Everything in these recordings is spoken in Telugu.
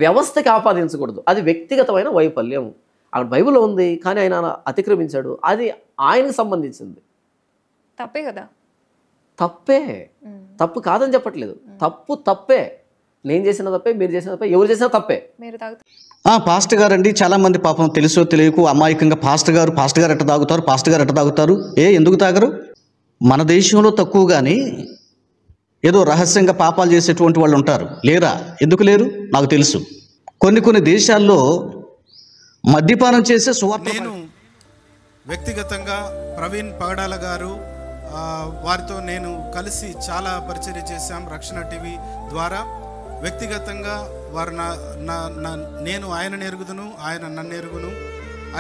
వ్యవస్థకి ఆపాదించకూడదు, అది వ్యక్తిగతమైన వైఫల్యం. అక్కడ బైబిల్లో ఉంది, కానీ ఆయన అతిక్రమించాడు, అది ఆయనకు సంబంధించింది. తప్పే కదా. తప్పే, తప్పు కాదని చెప్పట్లేదు, తప్పే. నేను చేసిన తప్పే, మీరు చేసిన తప్పే, ఎవరు చేసినా తప్పే. మీరు పాస్టర్ గారు అండి, చాలామంది పాపం తెలుసో తెలియకు అమాయకంగా పాస్టర్ గారు ఎట్ట తాగుతారు, ఎందుకు తాగరు? మన దేశంలో తక్కువ కానీ ఏదో రహస్యంగా పాపాలు చేసేటువంటి వాళ్ళు ఉంటారు, లేరా? ఎందుకు లేరు? నాకు తెలుసు. కొన్ని దేశాల్లో మద్యపానం చేసే సువార్త. నేను వ్యక్తిగతంగా ప్రవీణ్ పగడాల గారు వారితో నేను కలిసి చాలా పరిచర్య చేశాం రక్షణ టీవీ ద్వారా. వ్యక్తిగతంగా వారు నేను ఆయనను ఎరుగుదును, ఆయన నన్ను ఎరుగును.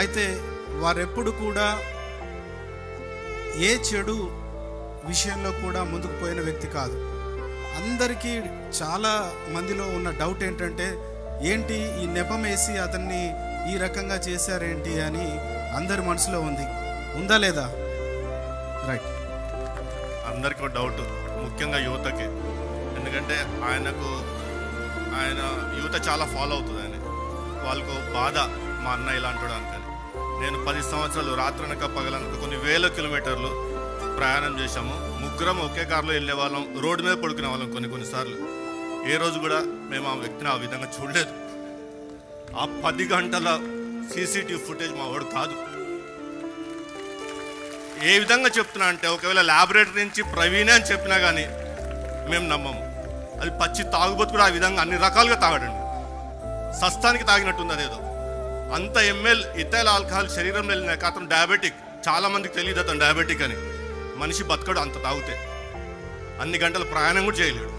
అయితే వారెప్పుడు కూడా ఏ చెడు విషయంలో కూడా ముందుకు పోయిన వ్యక్తి కాదు. అందరికీ చాలా మందిలో ఉన్న డౌట్ ఏంటంటే, ఏంటి ఈ నెపం వేసి అతన్ని ఈ రకంగా చేశారేంటి అని అందరి మనసులో ఉందా లేదా? రైట్, అందరికీ డౌట్, ముఖ్యంగా యువతకి. ఎందుకంటే ఆయన యువత చాలా ఫాలో అవుతుంది. వాళ్ళకు బాధ, మా అన్న ఇలాంటి అనుకని. నేను 10 సంవత్సరాలు రాత్రనక పగలనక కొన్ని వేల కిలోమీటర్లు ప్రయాణం చేశాము. ముగ్గురం ఒకే కారులో వెళ్ళే వాళ్ళం, రోడ్డు మీద పడుకునే వాళ్ళం కొన్నిసార్లు. ఏ రోజు కూడా మేము ఆ వ్యక్తిని ఆ విధంగా చూడలేదు. ఆ 10 గంటల సీసీటీవీ ఫుటేజ్ మా వాడు కాదు. ఏ విధంగా చెప్తున్నా అంటే, ఒకవేళ ల్యాబొరేటరీ నుంచి ప్రవీణే అని చెప్పినా కానీ మేము నమ్మము. అది పచ్చి తాగుబోతు కూడా ఆ విధంగా అన్ని రకాలుగా తాగడండి. సస్తానికి తాగినట్టుంది అదేదో. అంత ఎంఎల్ ఇథైల్ ఆల్కహాల్ శరీరంలో వెళ్ళినాక అతను డయాబెటిక్. చాలామందికి తెలియదు అతను డయాబెటిక్ అని. మనిషి బతకడు అంత తాగితే. అన్ని గంటలు ప్రయాణం కూడా చేయలేడు.